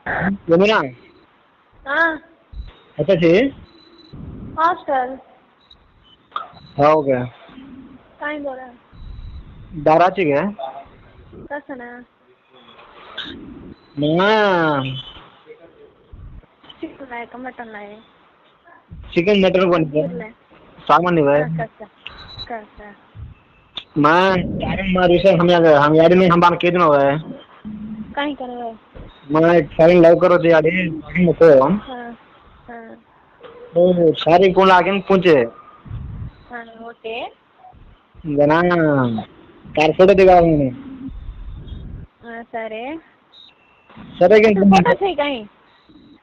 यमुना हाँ अच्छा थी हॉस्टल हो गया कहीं बोला दाराची गया कसं ना मैं चिकन लाए का मटन लाए चिकन मटन को गिरलाय सामान्य है हाँ कसं कसं मैं कारण मारी से हम यारी में हम बान के दिन हो गए कहीं कर रहे मैं सारी लव करो तो यारी मत हाँ हाँ तो सारी कौन आगे पूछे हाँ ओके जना कार फोटो दिखा मैंने हाँ सरे सर के तो फोटो थे कहीं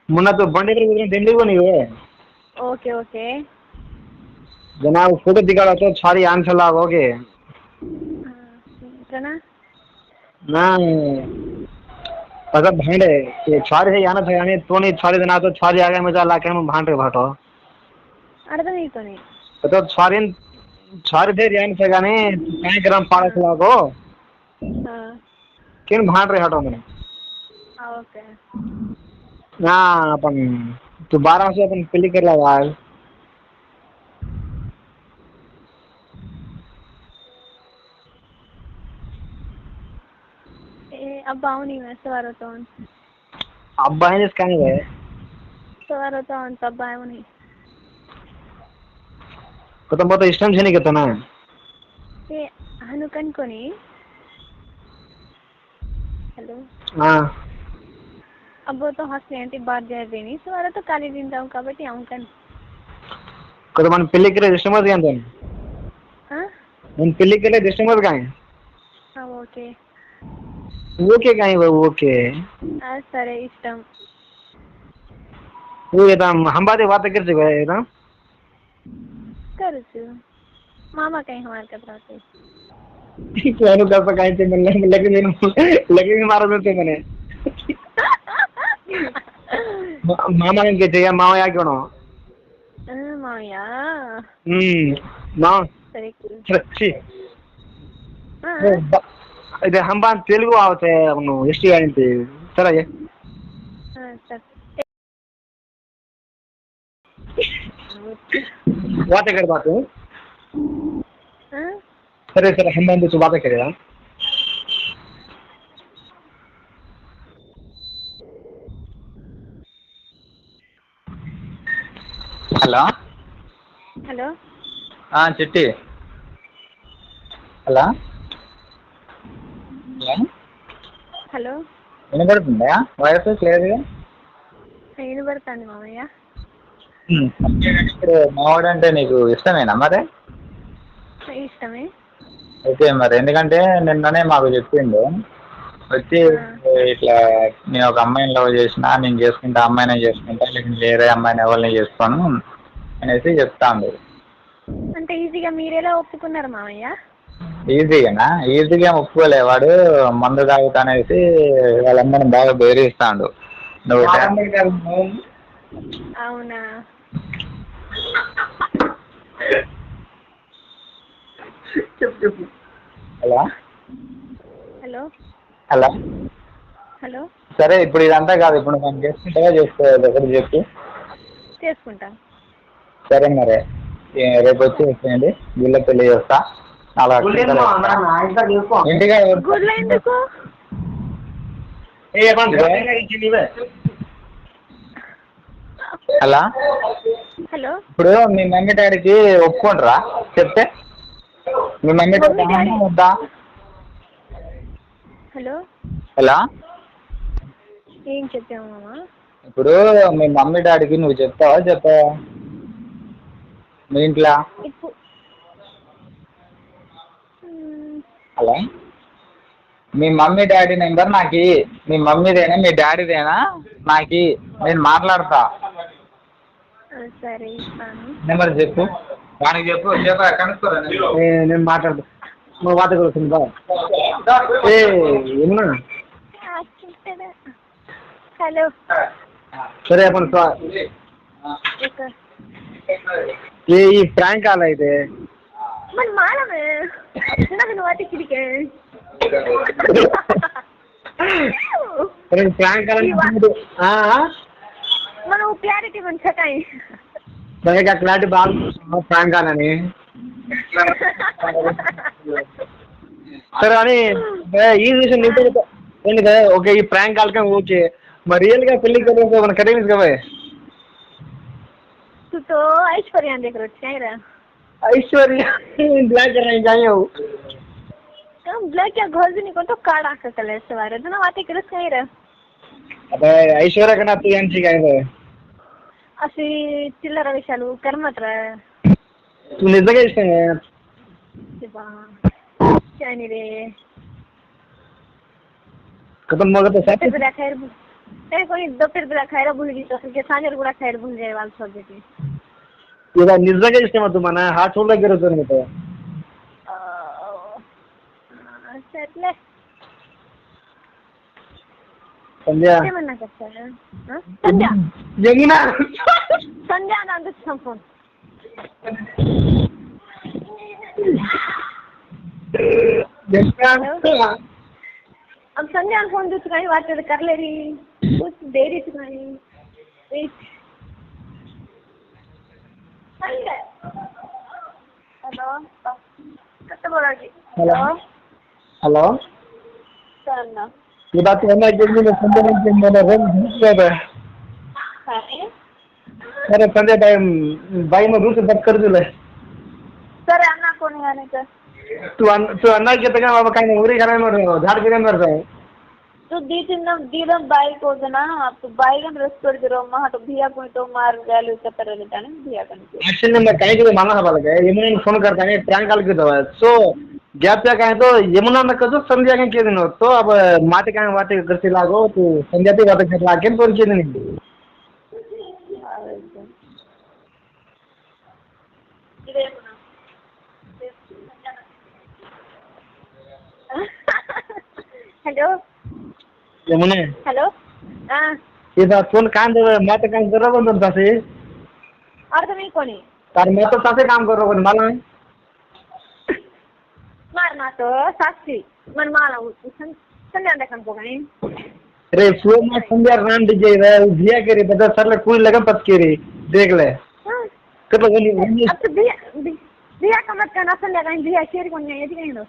मुन्ना तो बंडे पर दिल्ली को नहीं है ओके ओके जना फोटो दिखा तो सारी आंसर लागोगे जना ना अगर भांडे ये छारी से आना था यानी तो नहीं छारी देना तो छारी आगे में जा लाके हम भांडे भाटो अर्थम तो नहीं तो छारी थे यानी से गाने कहीं ग्राम पारस लागो हाँ किन भांड रहे हटो मैंने ओके ना अपन तू 12 से अपन पिली कर लगा अब आओ नहीं मैं सवार होता हूँ अब बहन इसका नहीं गए सवार होता हूँ तब आए नहीं तो बहुत इष्टम से नहीं करता ना ये हनुकन को नहीं हेलो हाँ अब वो तो हंसने बात जाए देनी सवार तो काली दिन जाऊँ कबड्डी आऊँ कन तो मन पिली के लिए रिश्ते मत गए हाँ मन पिली के लिए रिश्ते मत गए हाँ ओके वो के गए वो के సరే ఇష్టం वो ये हम बातें कर चुके हैं ना करूँ मामा कहीं हमारे कपड़ा मैंने कर सका थे मैंने लेकिन मारा देते मैंने मामा ने कहते मामा या क्यों మామయ్య మా సరే ఇది हम बात तेलुगु आवते ಅವನು ಎಷ್ಟು ಏನಂತೆ ಸರಿ बातें कर बात सर सर हम तो बातें करेगा హలో హలో చిట్టి హలో హలో హలో వినపడుతుందా వాయిస్ క్లియర్గా వినబడుతుంది మామయ్య ఇప్పుడు మావాడు అంటే నీకు ఇష్టమేనా మరి ఇష్టమే ఓకే మరి ఎందుకంటే నిన్ననే మాకు చెప్పిండు వచ్చి ఇట్లా నేను ఒక అమ్మాయిని లవ్ చేసిన నేను చేసుకుంటా అమ్మాయినే చేసుకుంటా లేకపోతే వేరే అమ్మాయిని ఎవరిని చేసుకోను అనేసి చెప్తాండు అంటే ఈజీగా మీరెలా ఒప్పుకున్నారు మామయ్య ఈజీగానా ఈజీగా ఒప్పుకోలే వాడు మందు తాగుతానేసి వాళ్ళందరిని బాగా బెదిరిస్తాడు నువ్వు అవునా హలో హలో హలో హలో సరే ఇప్పుడు ఇదంతా కాదు ఇప్పుడు మనం చేసుకుంటావా చేసుకోవాలి ఒకటి చెప్పి చేసుకుంటా సరే మరి రేపు వచ్చి వచ్చేయండి గుళ్ళ పెళ్లి చేస్తా ఇంటిగా గుడ్లు ఎందుకు హలో హలో ఇప్పుడు మీ మమ్మీ డాడీకి ఒప్పుకుంటారా చెప్తే మీ మమ్మీ డాడీ వద్దా హలో హలో ఏం చెప్పావు మామ ఇప్పుడు మీ మమ్మీ డాడీకి నువ్వు చెప్పావా మీ ఇంట్లో హలో మీ మమ్మీ డాడీ నెంబర్ నాకు మీ మమ్మీదేనా మీ డాడీదేనా నాకు నేను మాట్లాడతా సరే ఇస్తాను నెంబర్ చెప్పు వానికి చెప్పు కనుక్కోరా నేను మాట్లాడతా నువ్వు వాత కొడుతుందా హలో సరే अपन ये प्रैंक आला इथे मन माला में ना वाटी खिड़के अरे प्रैंक करायला మనం క్లారిటీ మంచిగా काय बघा का क्लॅरिटी बाग प्रैंक करायला सर आणि ఈ విషయం నీతో ఏంటి కదా ఓకే ఈ ప్రాంక్ కాలకం ఓకే మరి రియల్ గా పెళ్లి కదా మన కరీం కదా तू तो ऐश्वर्या देख रहा है क्या ऐश्वर्या ब्लैक कर रहे हैं हो कम ब्लैक क्या घर भी नहीं को तो कार्ड आकर कलर से वाले तो ना बातें करस क्या रे अबे ऐश्वर्या का ना तू यांची काय है अशी चिल्लर विशालू कर मत रे तू निजं काय इष्ट आहे बा क्या नहीं रे खत्म मग तो साथ फिर खैर ते कोणी दोपहर बिला खायला भूल गई तो के सांजर गुड़ा खायला भूल जाए वाल छोड़ देती ये निजं काय इष्ट आहे मग तुम्हाला हात सोडला गेलो तर मी तो सेटले संध्या ते म्हणना कसं हां संध्या यमुना संध्या ना दुसरा फोन अब संध्या फोन दूसरा काही बात कर ले रही कुछ देरी से नहीं एक हेलो कत बोला जी हेलो हेलो करना ये बात करना है कि मैं संध्या ने मैंने रंग दिया है अरे संध्या भाई में रूट बात कर दिले सर अन्ना कोणी आने का तू अन्ना के तक बाबा काय उरी करायला मर झाड गिरे मर जाय तो दीदम बाइक हो ना आप तो बाइक में रस कर दो महा तो भैया कोई तो मार गैल उत्तर लेता है भैया का एक्शन में काय के माना हवाला काय यमुना फोन करता है प्रैंक कॉल के दवा सो गैप क्या काय तो यमुना ने कजो संध्या के दिन तो अब माते काय बातें करते लागो तू संध्या ते बातें कर लागे फोन के नहीं हेलो यमुना हेलो हाँ ये बात फोन कान दे माते काय कर रहा बंद तासे और तो नहीं कोनी तार मैं तो तासे काम कर रहा हूं माला मारना तो साक्षी मन माला संध्या देखन को कहीं अरे फ्लो में संध्या राम डीजे रे दिया करे बता सर ले कोई लगा पत के रे देख ले कब गनी अब तो भैया का मत करना संध्या कहीं भैया शेर को नहीं है कहीं लो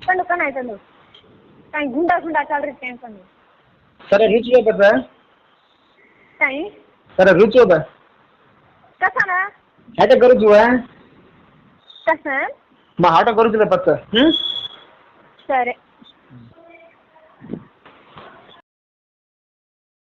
चलो कना है चलो कहीं गुंडा गुंडा चल रहे हैं कहीं सर रुचि है पता कहीं सर रुचि होता कसा ना हाटा करू तू है कसा मैं हाटा करू तुला पत्ता सर